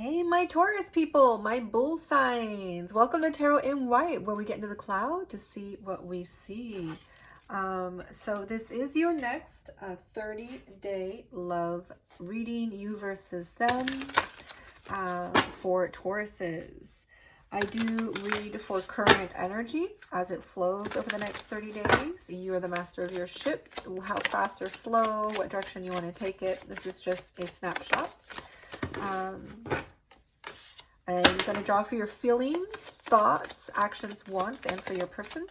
Hey, my Taurus people, my bull signs. Welcome to Tarot in White, where we get into the cloud to see what we see. So this is your next 30-day love reading, you versus them, for Tauruses. I do read for current energy as it flows over the next 30 days. You are the master of your ship, how fast or slow, what direction you want to take it. This is just a snapshot. And you're going to draw for your feelings, thoughts, actions, wants, and for your person.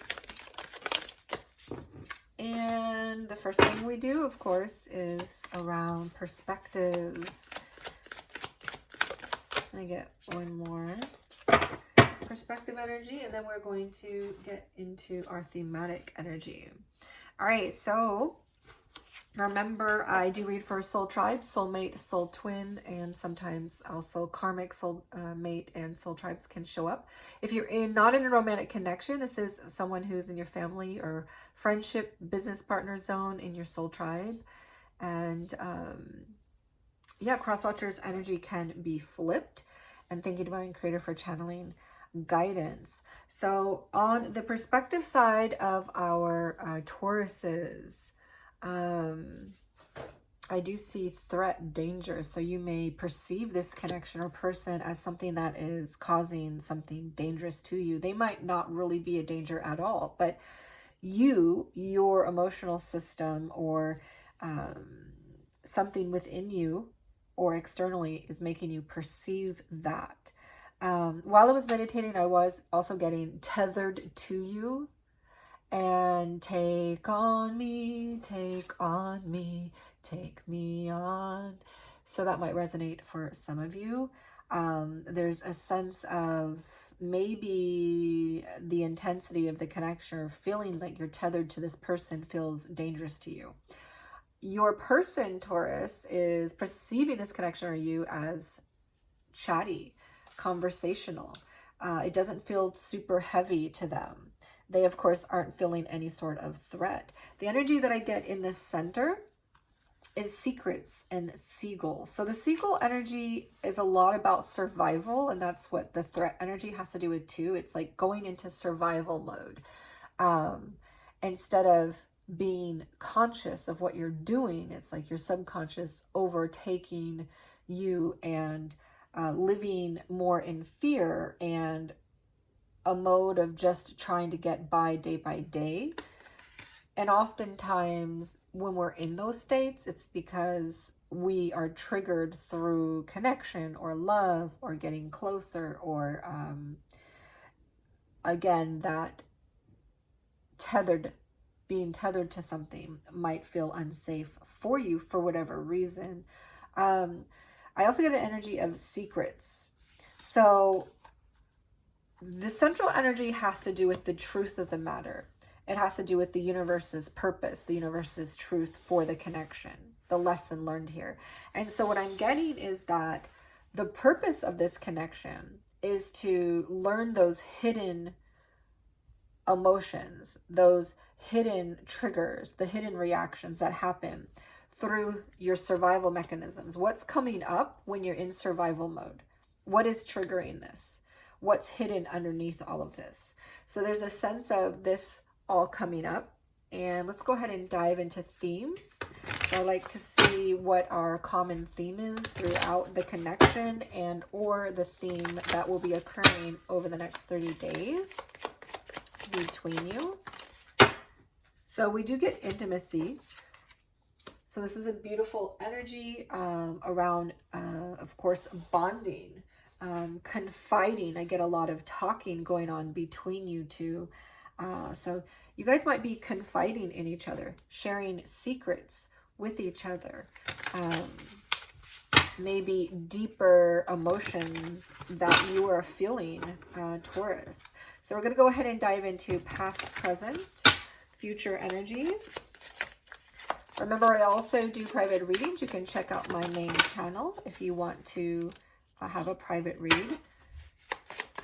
And the first thing we do, of course, is around perspectives. I'm going to get one more perspective energy, and then we're going to get into our thematic energy. All right, so remember, I do read for soul tribe, soulmate, soul twin, and sometimes also karmic soul mate and soul tribes can show up. If you're not in a romantic connection, this is someone who's in your family or friendship, business partner zone in your soul tribe. And yeah, cross watchers energy can be flipped. And thank you, Divine Creator, for channeling guidance. So on the perspective side of our Tauruses, I do see threat, danger. So you may perceive this connection or person as something that is causing something dangerous to you. They might not really be a danger at all, but your emotional system, or something within you or externally is making you perceive that. While I was meditating, I was also getting tethered to you. And take on me, take on me, take me on. So that might resonate for some of you. There's a sense of maybe the intensity of the connection, or feeling like you're tethered to this person feels dangerous to you. Your person, Taurus, is perceiving this connection or you as chatty, conversational. It doesn't feel super heavy to them. They, of course, aren't feeling any sort of threat. The energy that I get in this center is secrets and seagulls. So the seagull energy is a lot about survival, and that's what the threat energy has to do with too. It's like going into survival mode. Instead of being conscious of what you're doing, it's like your subconscious overtaking you and living more in fear and a mode of just trying to get by day. And oftentimes when we're in those states, it's because we are triggered through connection or love or getting closer, or again, that being tethered to something might feel unsafe for you for whatever reason. I also get an energy of secrets. So the central energy has to do with the truth of the matter. It has to do with the universe's purpose, the universe's truth for the connection, the lesson learned here. And so what I'm getting is that the purpose of this connection is to learn those hidden emotions, those hidden triggers, the hidden reactions that happen through your survival mechanisms. What's coming up when you're in survival mode? What is triggering this? What's hidden underneath all of this? So there's a sense of this all coming up. And let's go ahead and dive into themes. So I like to see what our common theme is throughout the connection, and or the theme that will be occurring over the next 30 days between you. So we do get intimacy. So this is a beautiful energy around, of course, bonding. Confiding. I get a lot of talking going on between you two. So you guys might be confiding in each other, sharing secrets with each other. Maybe deeper emotions that you are feeling, Taurus. So we're going to go ahead and dive into past, present, future energies. Remember, I also do private readings. You can check out my main channel if you want to have a private read.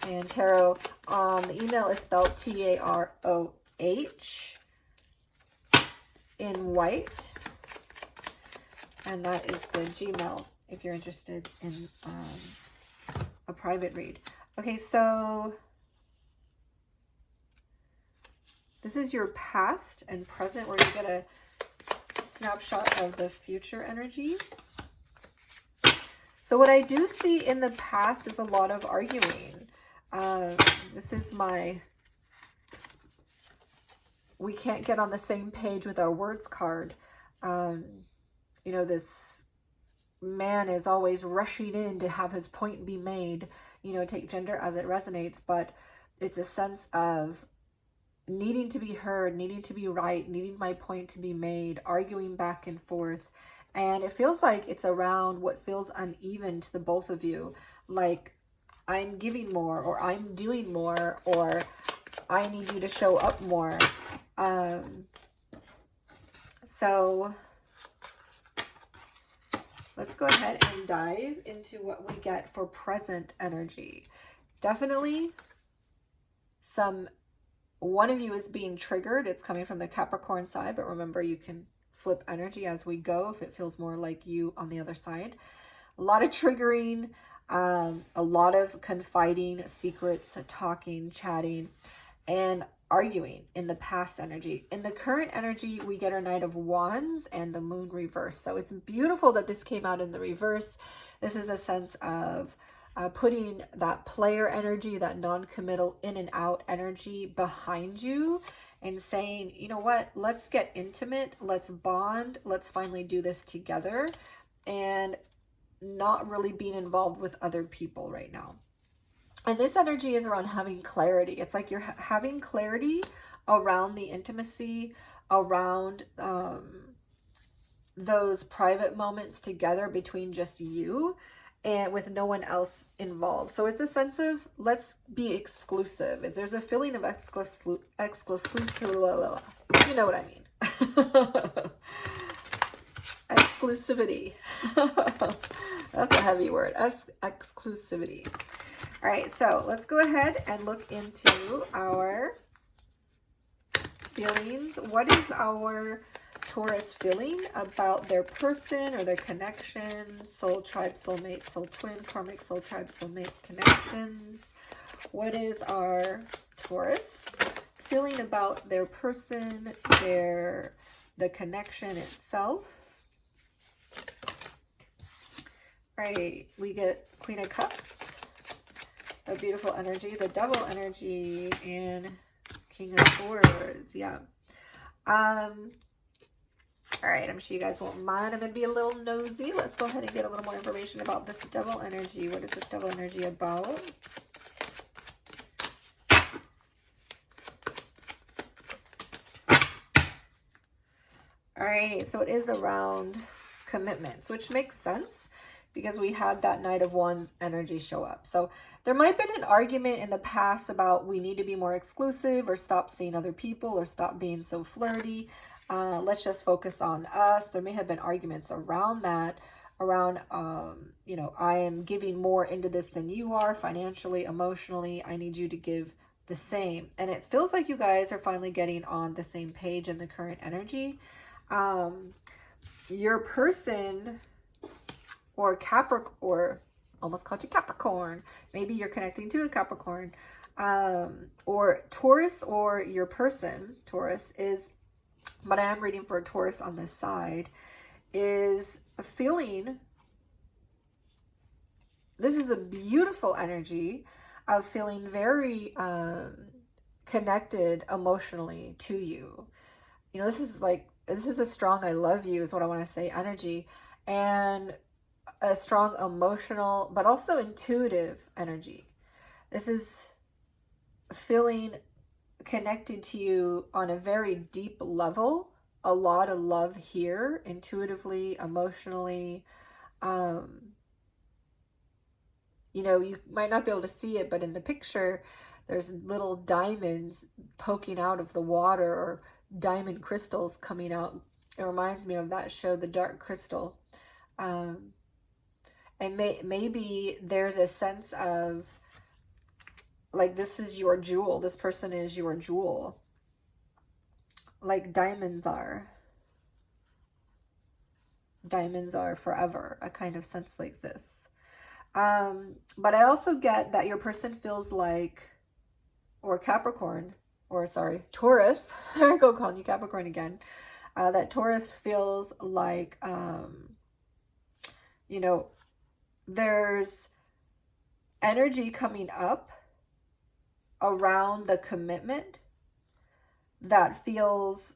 And tarot, the email is spelled TAROH in white, and that is the Gmail if you're interested in private read. Okay, so this is your past and present, where you get a snapshot of the future energy. So what I do see in the past is a lot of arguing. This is my we can't get on the same page with our words card. You know, this man is always rushing in to have his point be made, you know, take gender as it resonates, but it's a sense of needing to be heard, needing to be right, needing my point to be made, arguing back and forth. And it feels like it's around what feels uneven to the both of you. Like, I'm giving more, or I'm doing more, or I need you to show up more. So let's go ahead and dive into what we get for present energy. Definitely one of you is being triggered. It's coming from the Capricorn side, but remember, you can flip energy as we go if it feels more like you on the other side. A lot of triggering, a lot of confiding, secrets, talking, chatting, and arguing in the past energy. In the current energy, we get our Knight of Wands and the Moon reverse. So it's beautiful that this came out in the reverse. This is a sense of putting that player energy, that non-committal in and out energy behind you, and saying, you know what, let's get intimate, let's bond, let's finally do this together, and not really being involved with other people right now. And this energy is around having clarity. It's like you're having clarity around the intimacy, around those private moments together between just you and with no one else involved. So it's a sense of, let's be exclusive. There's a feeling of exclusivity. You know what I mean. Exclusivity. That's a heavy word. Exclusivity. All right, so let's go ahead and look into our feelings. What is our Taurus feeling about their person or their connection? Soul, tribe, soulmate, soul twin, karmic soul, tribe, soulmate connections. What is our Taurus feeling about their person, the connection itself? All right, we get Queen of Cups, a beautiful energy, the Devil energy, and King of Swords. Yeah. All right, I'm sure you guys won't mind. I'm going to be a little nosy. Let's go ahead and get a little more information about this Devil energy. What is this Devil energy about? All right, so it is around commitments, which makes sense because we had that Knight of Wands energy show up. So there might have been an argument in the past about we need to be more exclusive, or stop seeing other people, or stop being so flirty. Let's just focus on us. There may have been arguments around that, around, you know, I am giving more into this than you are, financially, emotionally. I need you to give the same. And it feels like you guys are finally getting on the same page in the current energy. Your person, or Capricorn, or almost called you Capricorn. Maybe you're connecting to a Capricorn, or Taurus, or your person, Taurus is, but I am reading for a Taurus on this side, is feeling, this is a beautiful energy of feeling very connected emotionally to you. You know, this is a strong I love you is what I want to say energy, and a strong emotional but also intuitive energy. This is feeling connected to you on a very deep level. A lot of love here, intuitively, emotionally. You know, you might not be able to see it, but in the picture there's little diamonds poking out of the water, or diamond crystals coming out. It reminds me of that show, The Dark Crystal. And maybe there's a sense of, like, this is your jewel. This person is your jewel. Like diamonds are. Diamonds are forever. A kind of sense like this. But I also get that your person feels like, or Capricorn, or sorry, Taurus, there I go calling you Capricorn again, that Taurus feels like, you know, there's energy coming up around the commitment that feels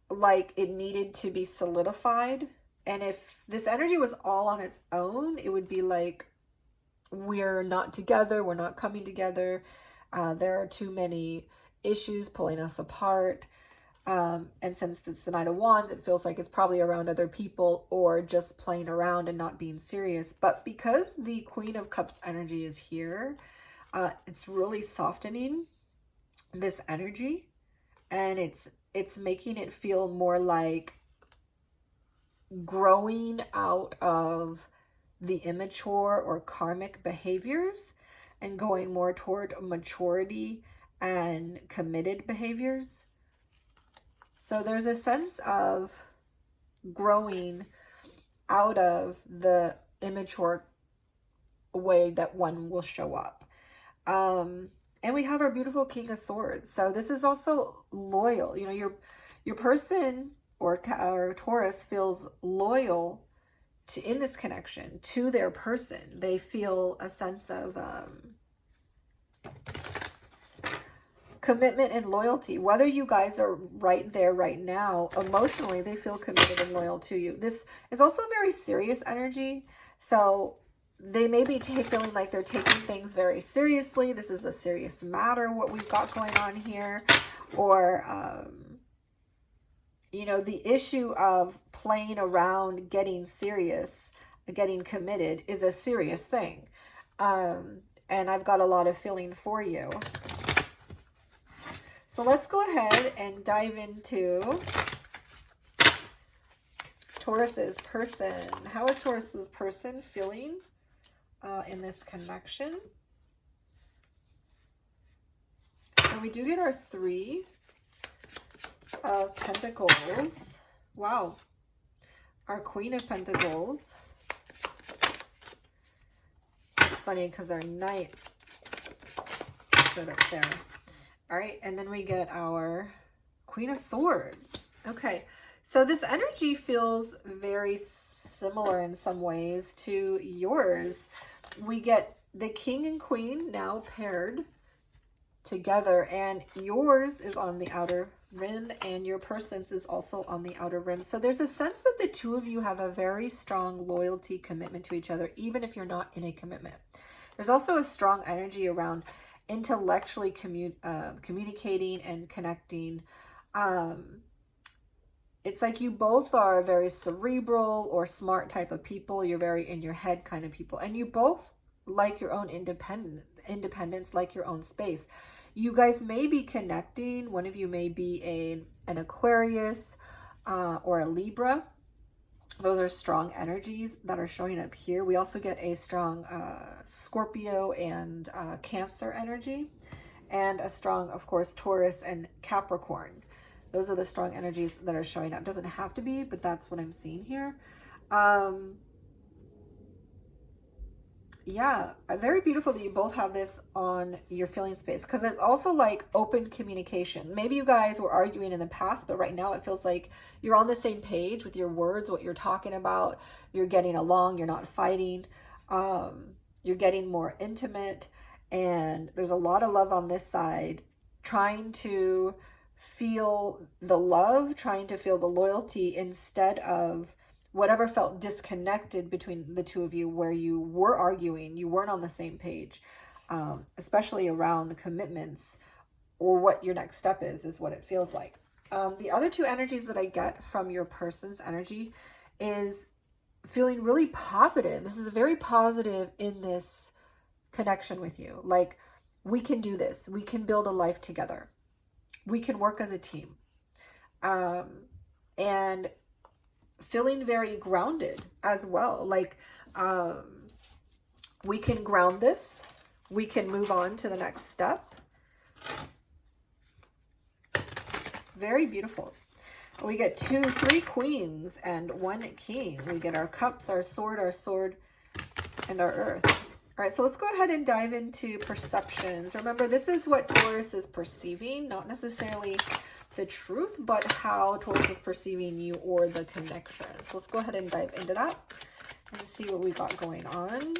like it needed to be solidified. And if this energy was all on its own, it would be like, we're not together, we're not coming together, there are too many issues pulling us apart. And since it's the Knight of Wands, it feels like it's probably around other people or just playing around and not being serious. But because the Queen of Cups energy is here, it's really softening this energy, and it's making it feel more like growing out of the immature or karmic behaviors and going more toward maturity and committed behaviors. So there's a sense of growing out of the immature way that one will show up. And we have our beautiful King of Swords. So this is also loyal. You know, your person or Taurus feels loyal to, in this connection, to their person. They feel a sense of commitment and loyalty. Whether you guys are right there right now, emotionally, they feel committed and loyal to you. This is also very serious energy. So they may be feeling like they're taking things very seriously. This is a serious matter, what we've got going on here. Or, you know, the issue of playing around, getting serious, getting committed is a serious thing. And I've got a lot of feeling for you. So let's go ahead and dive into Taurus's person. How is Taurus's person feeling in this connection? So we do get our 3 of Pentacles. Wow. Our Queen of Pentacles. It's funny because our Knight showed up there. All right, and then we get our Queen of Swords. Okay, so this energy feels very similar in some ways to yours. We get the King and Queen now paired together, and yours is on the outer rim and your person's is also on the outer rim. So there's a sense that the two of you have a very strong loyalty commitment to each other, even if you're not in a commitment. There's also a strong energy around intellectually communicating and connecting. It's like you both are very cerebral or smart type of people. You're very in your head kind of people, and you both like your own independence, like your own space. You guys may be connecting. One of you may be an Aquarius or a Libra. Those are strong energies that are showing up here. We also get a strong Scorpio and Cancer energy, and a strong, of course, Taurus and Capricorn. Those are the strong energies that are showing up. Doesn't have to be, but that's what I'm seeing here. Yeah, very beautiful that you both have this on your feeling space, because there's also like open communication. Maybe you guys were arguing in the past, but right now it feels like you're on the same page with your words, what you're talking about. You're getting along, you're not fighting. You're getting more intimate, and there's a lot of love on this side, trying to feel the love, trying to feel the loyalty, instead of whatever felt disconnected between the two of you, where you were arguing, you weren't on the same page, especially around commitments or what your next step is what it feels like. The other two energies that I get from your person's energy is feeling really positive. This is very positive in this connection with you. Like, we can do this. We can build a life together. We can work as a team. And feeling very grounded as well. Like, we can ground this. We can move on to the next step. Very beautiful. We get 3 queens and 1 king. We get our cups, our sword, and our earth. All right, so let's go ahead and dive into perceptions. Remember, this is what Taurus is perceiving, not necessarily the truth, but how Taurus is perceiving you or the connection. So let's go ahead and dive into that and see what we got going on.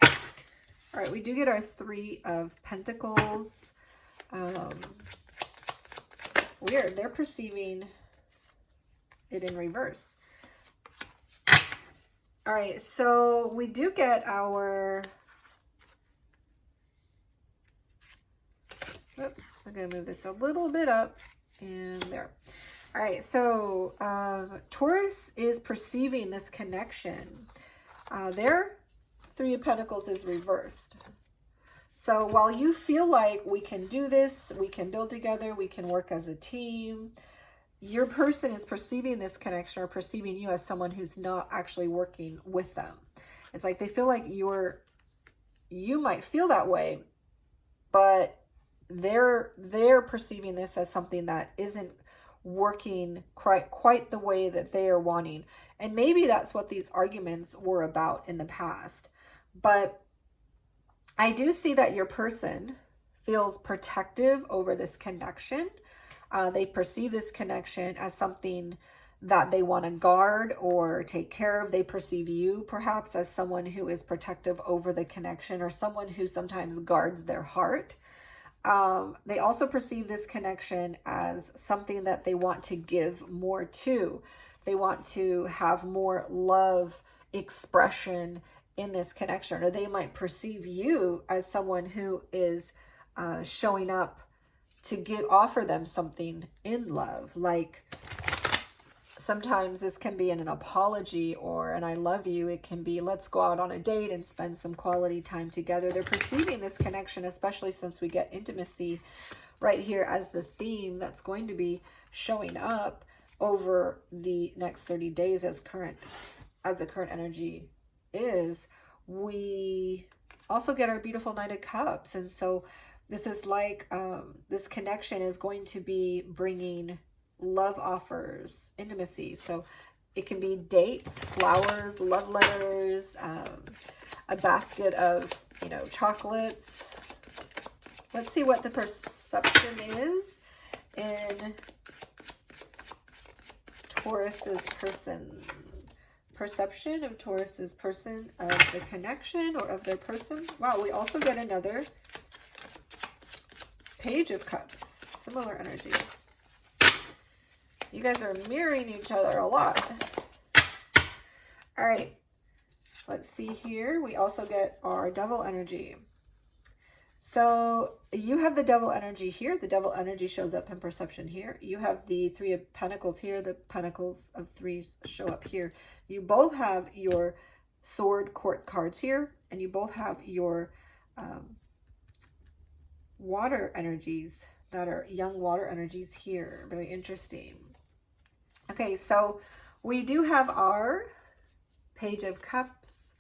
All right, we do get our Three of Pentacles. Weird, they're perceiving it in reverse. All right, so we do get our, I'm going to move this a little bit up and there. All right, so Taurus is perceiving this connection. Their Three of Pentacles is reversed. So while you feel like we can do this, we can build together, we can work as a team, your person is perceiving this connection or perceiving you as someone who's not actually working with them. It's like they feel like you might feel that way, but they're perceiving this as something that isn't working quite the way that they are wanting. And maybe that's what these arguments were about in the past. But I do see that your person feels protective over this connection. They perceive this connection as something that they want to guard or take care of. They perceive you perhaps as someone who is protective over the connection or someone who sometimes guards their heart. They also perceive this connection as something that they want to give more to. They want to have more love expression in this connection, or they might perceive you as someone who is showing up to offer them something in love. Like sometimes this can be an apology or an I love you. It can be let's go out on a date and spend some quality time together. They're perceiving this connection, especially since we get intimacy right here as the theme that's going to be showing up over the next 30 days as the current energy is. We also get our beautiful Knight of Cups. And so this is like this connection is going to be bringing love offers, intimacy. So it can be dates, flowers, love letters, a basket of, chocolates. Let's see what the perception is in Taurus's person. Perception of Taurus's person, of the connection or of their person. Wow, we also get another Page of Cups. Similar energy. You guys are mirroring each other a lot. All right. Let's see here. We also get our Devil energy. So you have the Devil energy here. The Devil energy shows up in perception here. You have the Three of Pentacles here. The Pentacles of Threes show up here. You both have your Sword Court cards here. And you both have your water energies that are young water energies here. Very interesting. Okay, so we do have our Page of Cups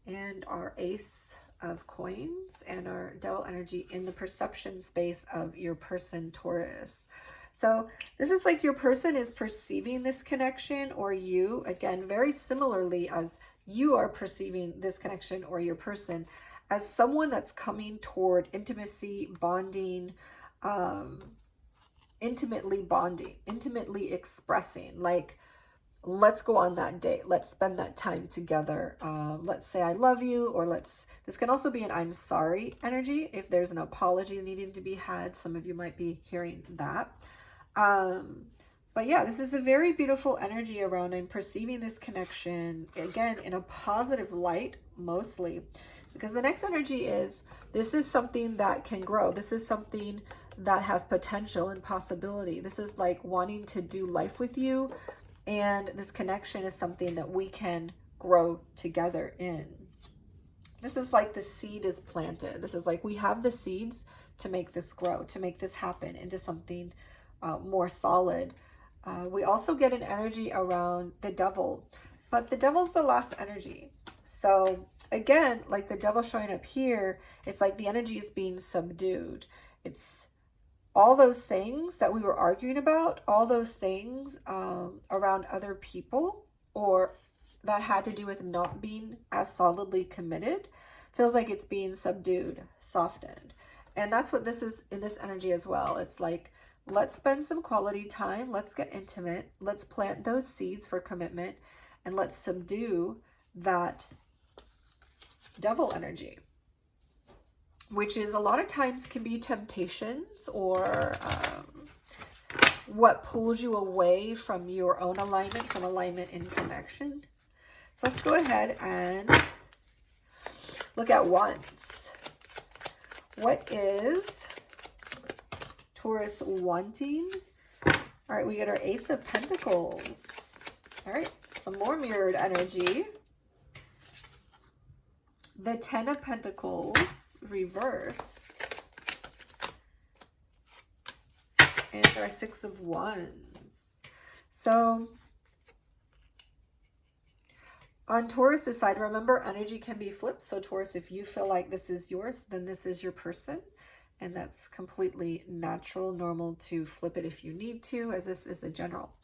and our Ace of Coins and our Devil energy in the perception space of your person, Taurus. So this is like your person is perceiving this connection, or you, again, very similarly as you are perceiving this connection or your person as someone that's coming toward intimacy, bonding, intimately expressing, like, let's go on that date. Let's spend that time together. Let's say I love you, or this can also be an I'm sorry energy. If there's an apology needing to be had, some of you might be hearing that. But yeah, this is a very beautiful energy around. I'm perceiving this connection, again, in a positive light, mostly. Because the next energy is, this is something that can grow. This is something that has potential and possibility. This is like wanting to do life with you. And this connection is something that we can grow together in. This is like the seed is planted. This is like we have the seeds to make this grow, to make this happen into something more solid. We also get an energy around the Devil, but the Devil's the last energy. So again, like the Devil showing up here, it's like the energy is being subdued. It's all those things that we were arguing about, all those things around other people or that had to do with not being as solidly committed feels like it's being subdued, softened. And that's what this is in this energy as well. It's like, let's spend some quality time. Let's get intimate. Let's plant those seeds for commitment, and let's subdue that devil energy, which is a lot of times can be temptations or what pulls you away from your own alignment, from alignment in connection. So let's go ahead and look at wants. What is Taurus wanting? All right, we get our Ace of Pentacles. All right, some more mirrored energy. The Ten of Pentacles reversed. And our Six of Wands. So on Taurus's side, remember, energy can be flipped. So Taurus, if you feel like this is yours, then this is your person. And that's completely natural, normal to flip it if you need to, as this is a general.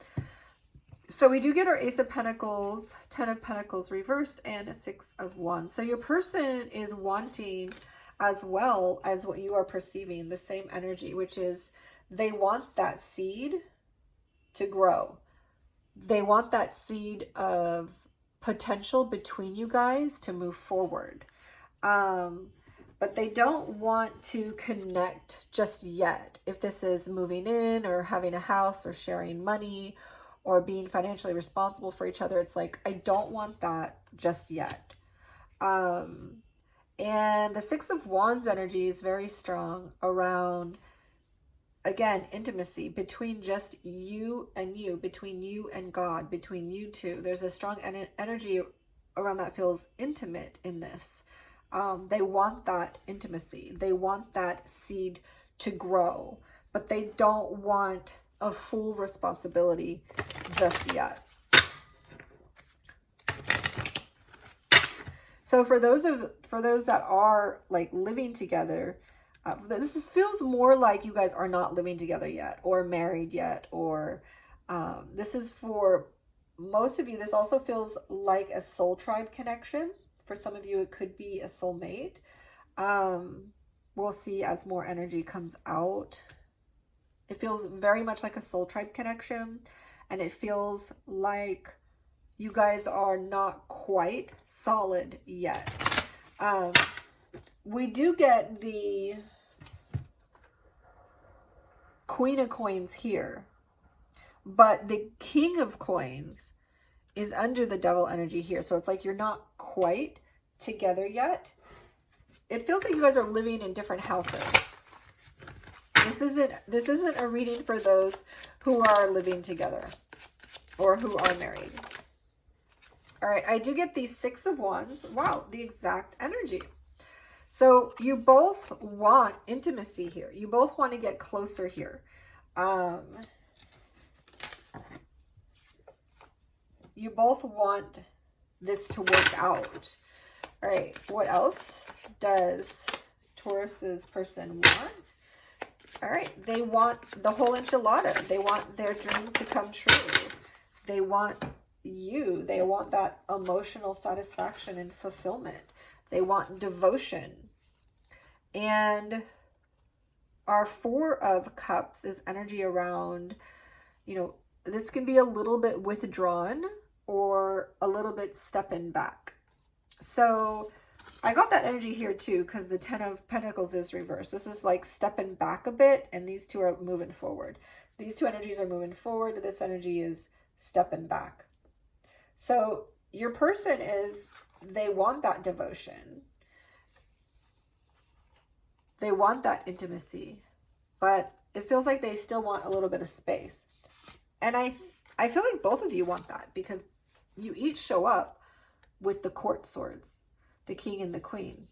So we do get our Ace of Pentacles, Ten of Pentacles reversed, and a Six of Wands. So your person is wanting, as well as what you are perceiving, the same energy, which is they want that seed to grow. They want that seed of potential between you guys to move forward. But they don't want to connect just yet. If this is moving in or having a house or sharing money or being financially responsible for each other, it's like, I don't want that just yet. And the Six of Wands energy is very strong around, again, intimacy between just you and you, between you and God, between you two. There's a strong energy around that feels intimate in this. They want that intimacy. They want that seed to grow, but they don't want a full responsibility just yet. So for those that are like living together, this feels more like you guys are not living together yet or married yet, or this is for most of you. This also feels like a soul tribe connection. For some of you, it could be a soulmate. We'll see as more energy comes out. It feels very much like a soul tribe connection, and it feels like you guys are not quite solid yet. We do get the Queen of Coins here, but the King of Coins is under the devil energy here. So it's like you're not quite together yet. It feels like you guys are living in different houses. This isn't a reading for those who are living together or who are married. All right, I do get the Six of Wands. Wow, the exact energy. So you both want intimacy here. You both want to get closer here. You both want this to work out. All right, what else does Taurus's person want? All right, they want the whole enchilada. They want their dream to come true. They want you. They want that emotional satisfaction and fulfillment. They want devotion. And our Four of Cups is energy around, you know, this can be a little bit withdrawn or a little bit stepping back. So I got that energy here too, because the Ten of Pentacles is reversed. This is like stepping back a bit, and these two are moving forward. These two energies are moving forward. This energy is stepping back. So your person is, they want that devotion. They want that intimacy, but it feels like they still want a little bit of space. And I feel like both of you want that, because you each show up with the Court Swords, the King and the Queen.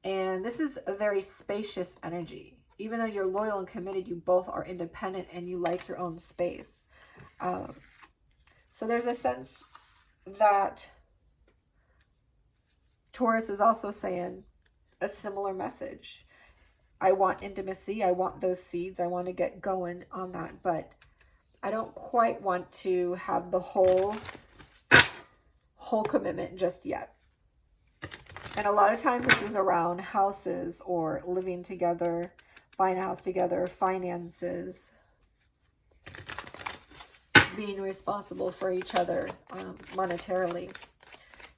And this is a very spacious energy. Even though you're loyal and committed, you both are independent and you like your own space. So there's a sense that Taurus is also saying a similar message. I want intimacy. I want those seeds. I want to get going on that, but I don't quite want to have the whole whole commitment just yet. And a lot of times this is around houses or living together, buying a house together, finances, being responsible for each other monetarily.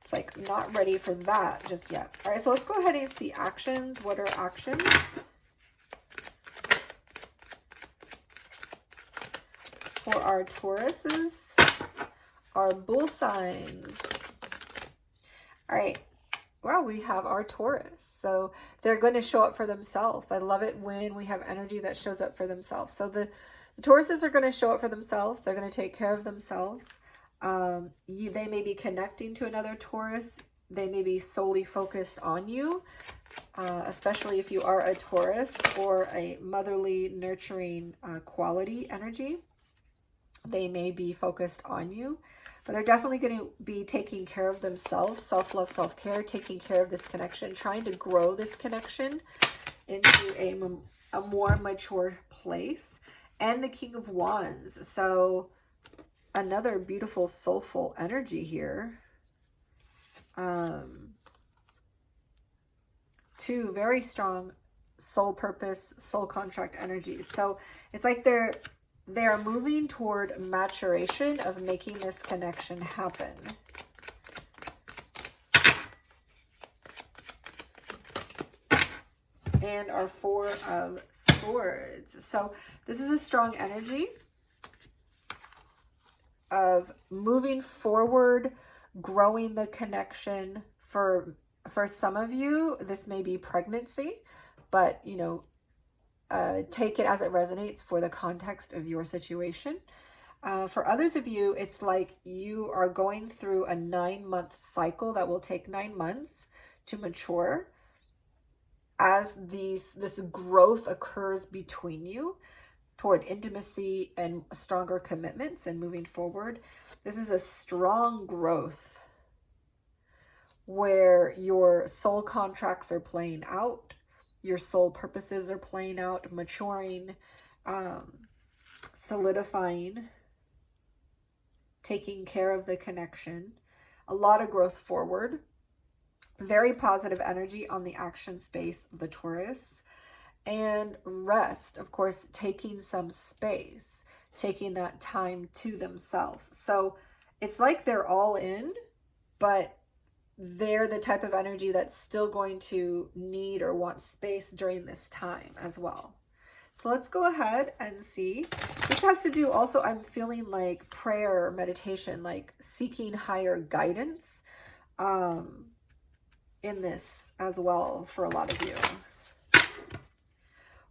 It's like not ready for that just yet. All right, so let's go ahead and see actions. What are actions? For our Tauruses, our bull signs. All right. Wow, we have our Taurus. So they're going to show up for themselves. I love it when we have energy that shows up for themselves. So the Tauruses are going to show up for themselves. They're going to take care of themselves. They may be connecting to another Taurus. They may be solely focused on you, especially if you are a Taurus or a motherly, nurturing quality energy. They may be focused on you. But they're definitely going to be taking care of themselves, self-love, self-care, taking care of this connection, trying to grow this connection into a more mature place. And the King of Wands. So another beautiful, soulful energy here. Two very strong soul purpose, soul contract energies. So it's like they are moving toward maturation of making this connection happen. And our Four of Swords. So this is a strong energy of moving forward, growing the connection. For some of you, this may be pregnancy, but you know, take it as it resonates for the context of your situation. For others of you, it's like you are going through a 9-month cycle that will take 9 months to mature. As this growth occurs between you toward intimacy and stronger commitments and moving forward, this is a strong growth where your soul contracts are playing out. Your soul purposes are playing out, maturing, solidifying, taking care of the connection. A lot of growth forward. Very positive energy on the action space of the Taurus. And rest, of course, taking some space, taking that time to themselves. So it's like they're all in, but they're the type of energy that's still going to need or want space during this time as well. So let's go ahead and see. This has to do also, I'm feeling like prayer or meditation, like seeking higher guidance in this as well for a lot of you.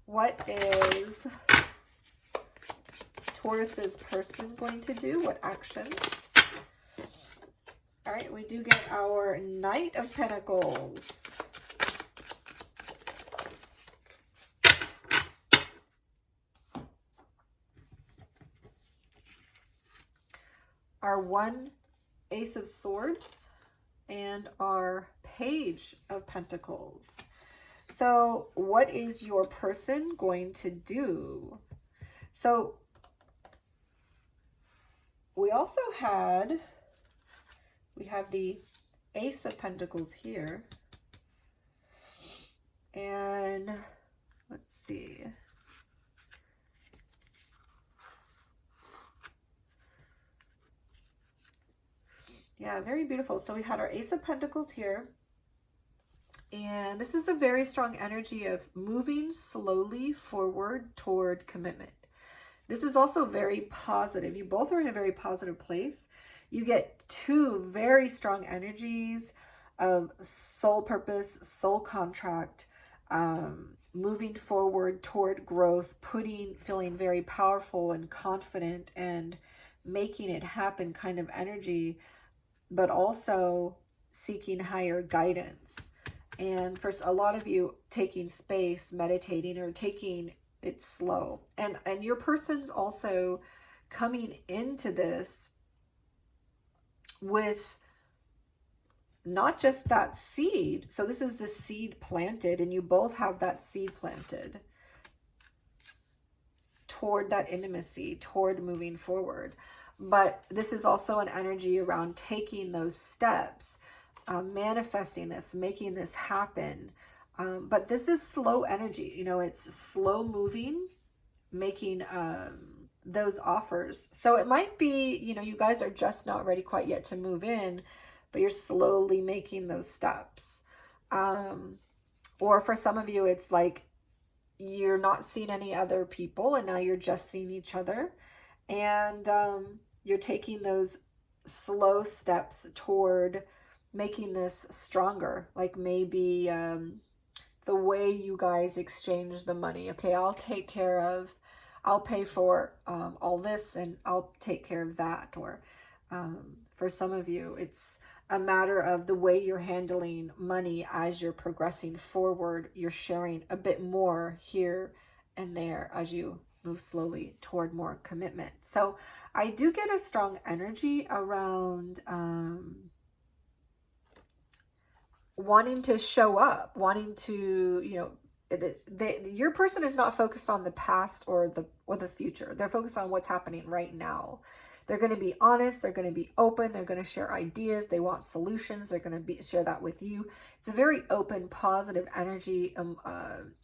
What is Taurus's person going to do? What actions? All right, we do get our Knight of Pentacles. Our one Ace of Swords and our Page of Pentacles. So what is your person going to do? So we also had... we have the Ace of Pentacles here. And let's see. Yeah, very beautiful. So we had our Ace of Pentacles here. And this is a very strong energy of moving slowly forward toward commitment. This is also very positive. You both are in a very positive place. You get two very strong energies of soul purpose, soul contract, moving forward toward growth, feeling very powerful and confident and making it happen kind of energy, but also seeking higher guidance. And for a lot of you, taking space, meditating, or taking it slow. And your person's also coming into this with not just that seed. So this is the seed planted, and you both have that seed planted toward that intimacy, toward moving forward. But this is also an energy around taking those steps, manifesting this, making this happen. But this is slow energy. You know, it's slow moving, making those offers. So it might be, you know, you guys are just not ready quite yet to move in, but you're slowly making those steps. Or for some of you, it's like you're not seeing any other people and now you're just seeing each other. And you're taking those slow steps toward making this stronger. Like maybe the way you guys exchange the money. Okay, I'll pay for all this and I'll take care of that. Or for some of you, it's a matter of the way you're handling money as you're progressing forward. You're sharing a bit more here and there as you move slowly toward more commitment. So I do get a strong energy around wanting to show up, wanting to, you know, your person is not focused on the past or the future. They're focused on what's happening right now. They're going to be honest. They're going to be open. They're going to share ideas. They want solutions. They're going to share that with you. It's a very open, positive energy,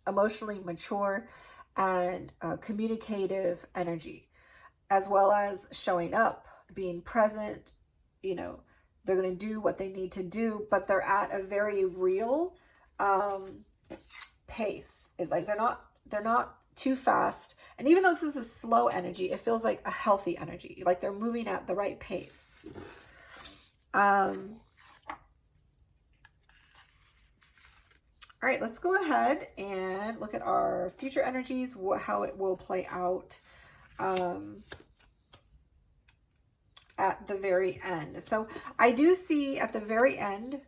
emotionally mature and communicative energy, as well as showing up, being present. You know, they're going to do what they need to do, but they're at a very real pace. Like they're not too fast. And even though this is a slow energy, it feels like a healthy energy. Like they're moving at the right pace. All right, let's go ahead and look at our future energies, how it will play out at the very end. So I do see at the very end,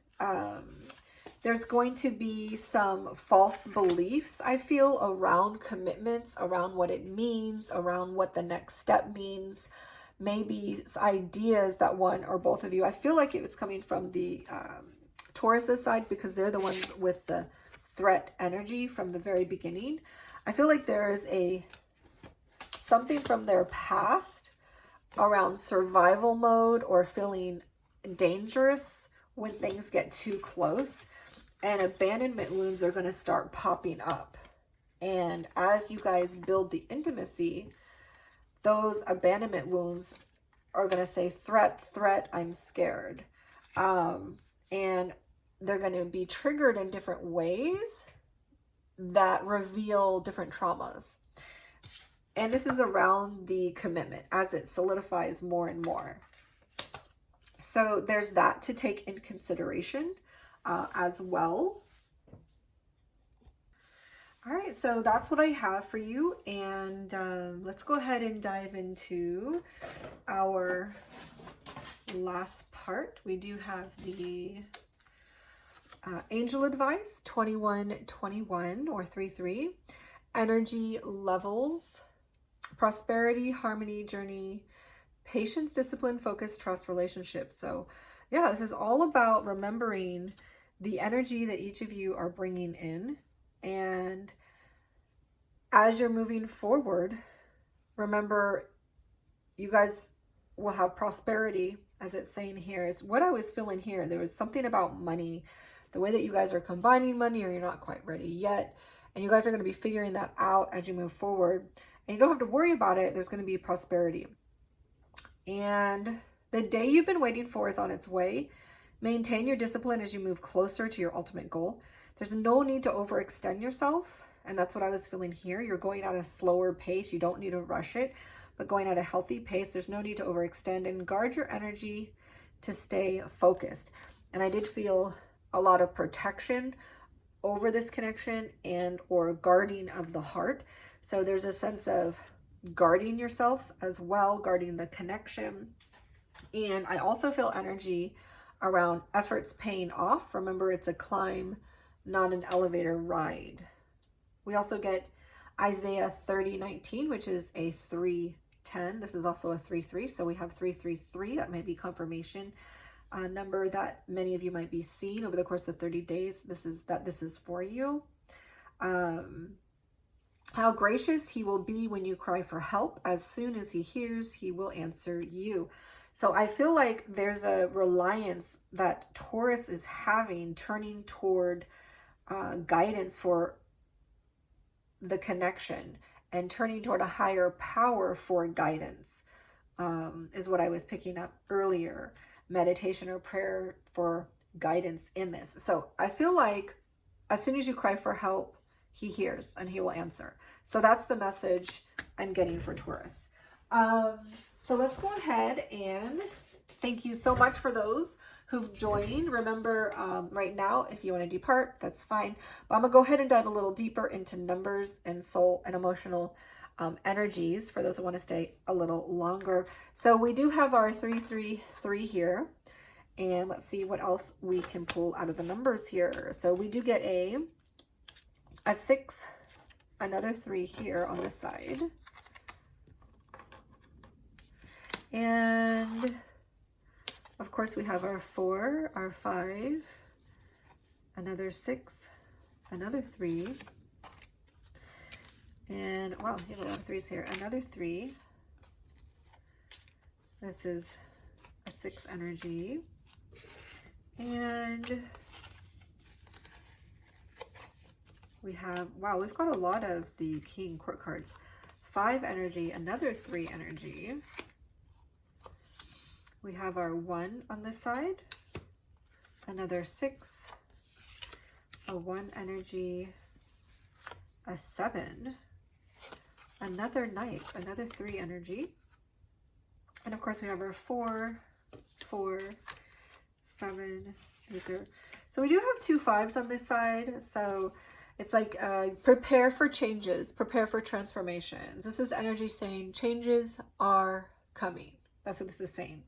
there's going to be some false beliefs, I feel, around commitments, around what it means, around what the next step means. Maybe ideas that one or both of you, I feel like it was coming from the Taurus side, because they're the ones with the threat energy from the very beginning. I feel like there is something from their past around survival mode or feeling dangerous when things get too close. And abandonment wounds are going to start popping up. And as you guys build the intimacy, those abandonment wounds are going to say, threat, threat, I'm scared. And they're going to be triggered in different ways that reveal different traumas. And this is around the commitment as it solidifies more and more. So there's that to take in consideration as well. All right, so that's what I have for you. And let's go ahead and dive into our last part. We do have the angel advice 2121 or 33, energy levels, prosperity, harmony, journey, patience, discipline, focus, trust, relationships. So yeah, this is all about remembering the energy that each of you are bringing in. And as you're moving forward, remember, you guys will have prosperity, as it's saying here. Is what I was feeling here. There was something about money, the way that you guys are combining money, or you're not quite ready yet. And you guys are going to be figuring that out as you move forward. And you don't have to worry about it. There's going to be prosperity. And the day you've been waiting for is on its way. Maintain your discipline as you move closer to your ultimate goal. There's no need to overextend yourself. And that's what I was feeling here. You're going at a slower pace. You don't need to rush it, but going at a healthy pace. There's no need to overextend, and guard your energy to stay focused. And I did feel a lot of protection over this connection and or guarding of the heart. So there's a sense of guarding yourselves as well, guarding the connection. And I also feel energy around efforts paying off. Remember, it's a climb, not an elevator ride. We also get Isaiah 30:19, which is a 3:10. This is also a 3:3. So we have 333. That may be confirmation number that many of you might be seeing over the course of 30 days. This is for you. How gracious he will be when you cry for help. As soon as he hears, he will answer you. So I feel like there's a reliance that Taurus is having, turning toward guidance for the connection and turning toward a higher power for guidance, is what I was picking up earlier. Meditation or prayer for guidance in this. So I feel like as soon as you cry for help, he hears and he will answer. So that's the message I'm getting for Taurus. So let's go ahead and thank you so much for those who've joined. Remember, right now, if you want to depart, that's fine. But I'm going to go ahead and dive a little deeper into numbers and soul and emotional energies for those who want to stay a little longer. So we do have our 333 here. And let's see what else we can pull out of the numbers here. So we do get a 6, another 3 here on this side. And of course we have our 4, our 5, another 6, another 3. And wow, you have a lot of 3s here. Another 3. This is a 6 energy. And we have, wow, we've got a lot of the King Court cards. 5 energy, another 3 energy. We have our 1 on this side, another 6, a 1 energy, a 7, another Knight, another 3 energy. And of course we have our 4, 4, 7, these are, so we do have 2 5s on this side. So it's like prepare for changes, prepare for transformations. This is energy saying changes are coming. That's what this is saying.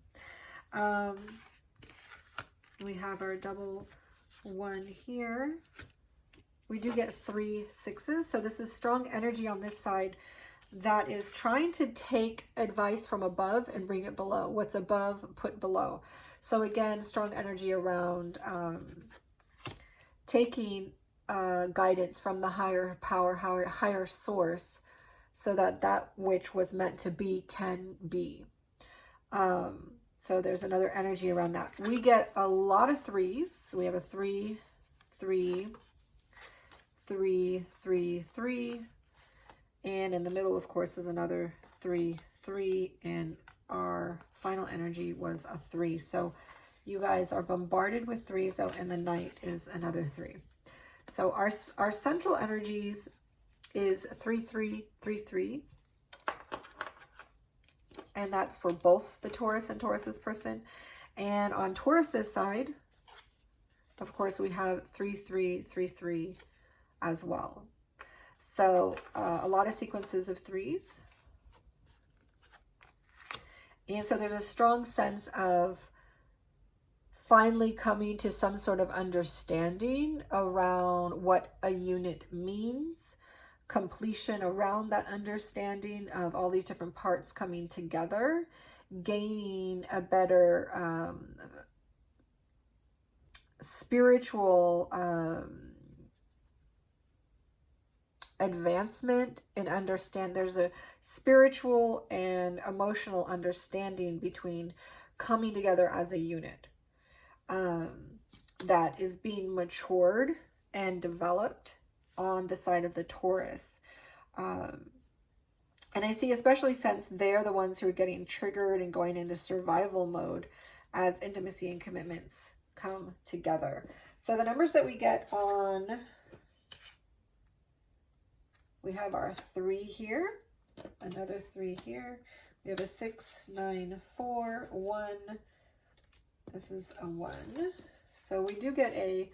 We have our double 1 here. We do get 3 6s. So this is strong energy on this side that is trying to take advice from above and bring it below. What's above, put below. So again, strong energy around taking guidance from the higher power, higher source, so that that which was meant to be can be. So there's another energy around that. We get a lot of 3s. So we have a 3, 3, 3, 3, 3. And in the middle, of course, is another 3, 3. And our final energy was a 3. So you guys are bombarded with 3s out, and the Knight is another 3. So our central energies is 3, 3, 3, 3. And that's for both the Taurus and Taurus's person. And on Taurus's side, of course, we have 3, 3, 3, 3 as well. So a lot of sequences of 3s. And so there's a strong sense of finally coming to some sort of understanding around what a unit means, completion around that understanding of all these different parts coming together, gaining a better spiritual advancement and understand. There's a spiritual and emotional understanding between coming together as a unit that is being matured and developed on the side of the Taurus. And I see, especially since they're the ones who are getting triggered and going into survival mode as intimacy and commitments come together. So the numbers that we get on, we have our 3 here, another 3 here. We have a 6, 9, 4, 1. This is a 1. So we do get a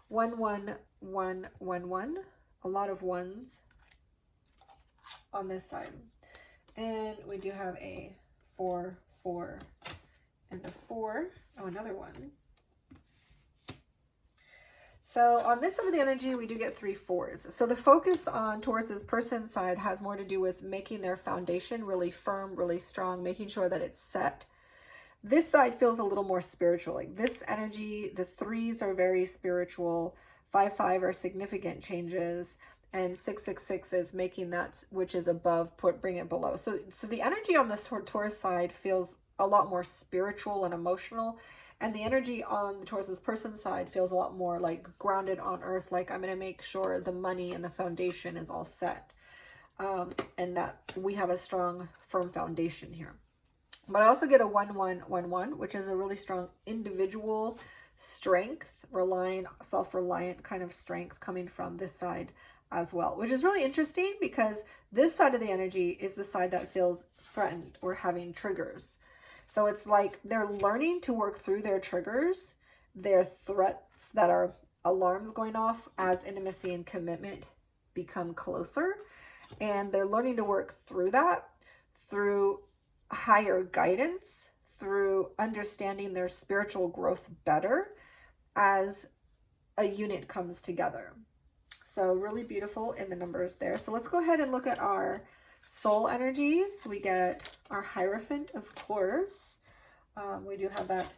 1, 1, 1, 1, 1. A lot of 1s on this side. And we do have a 4, 4, and a 4. Oh, another 1. So on this side of the energy, we do get 3 4s. So the focus on Taurus's person side has more to do with making their foundation really firm, really strong, making sure that it's set. This side feels a little more spiritual. Like this energy, the 3s are very spiritual. 5, 5 are significant changes. and 666 is making that which is above, bring it below. So the energy on the Taurus side feels a lot more spiritual and emotional, and the energy on the Taurus's person side feels a lot more like grounded on earth, like I'm going to make sure the money and the foundation is all set, and that we have a strong, firm foundation here. But I also get a 1111, which is a really strong individual strength, self-reliant kind of strength coming from this side as well, which is really interesting because this side of the energy is the side that feels threatened or having triggers. So it's like they're learning to work through their triggers, their threats that are alarms going off as intimacy and commitment become closer. And they're learning to work through that through higher guidance, through understanding their spiritual growth better as a unit comes together. So really beautiful in the numbers there. So let's go ahead and look at our soul energies. We get our Hierophant, of course. We do have that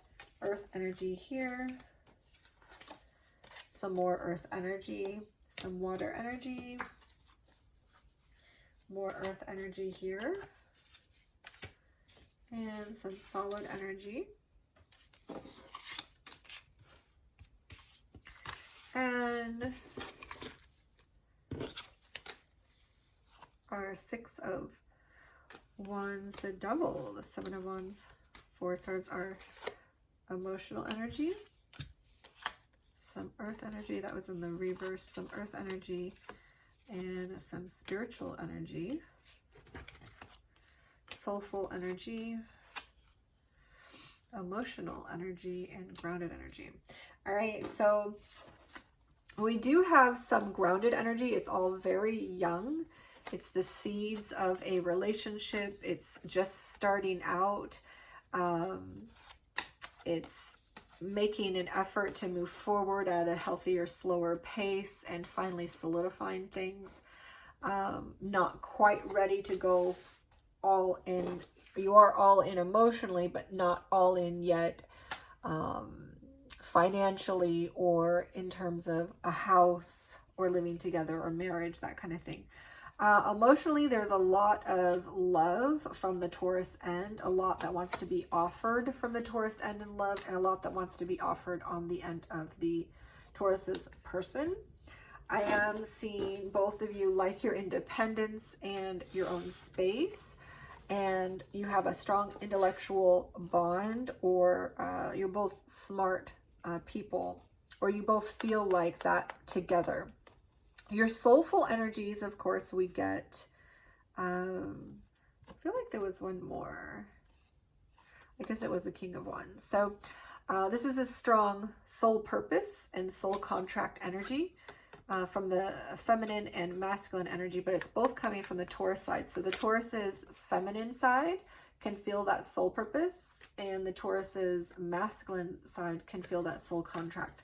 earth energy here. Some more earth energy, some water energy, more earth energy here, and some solid energy. And our 6 of Wands, the double, the 7 of Wands. 4 swords are emotional energy. Some earth energy, that was in the reverse, some earth energy, and some spiritual energy. Soulful energy, emotional energy, and grounded energy. All right, so we do have some grounded energy. It's all very young. It's the seeds of a relationship. It's just starting out. It's making an effort to move forward at a healthier, slower pace and finally solidifying things. Not quite ready to go all in. You are all in emotionally, but not all in yet financially or in terms of a house or living together or marriage, that kind of thing. Emotionally, there's a lot of love from the Taurus end, a lot that wants to be offered from the Taurus end in love, and a lot that wants to be offered on the end of the Taurus's person. I am seeing both of you like your independence and your own space, and you have a strong intellectual bond, or you're both smart people, or you both feel like that together. Your soulful energies, of course, we get, I feel like there was one more. I guess it was the King of Wands. So this is a strong soul purpose and soul contract energy from the feminine and masculine energy, but it's both coming from the Taurus side. So the Taurus's feminine side can feel that soul purpose, and the Taurus's masculine side can feel that soul contract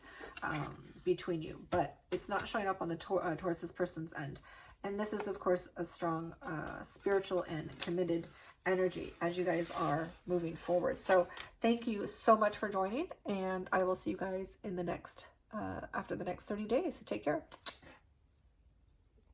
between you, but it's not showing up on the Taurus's person's end. And this is, of course, a strong spiritual and committed energy as you guys are moving forward. So thank you so much for joining, and I will see you guys in the next after the next 30 days. Take care.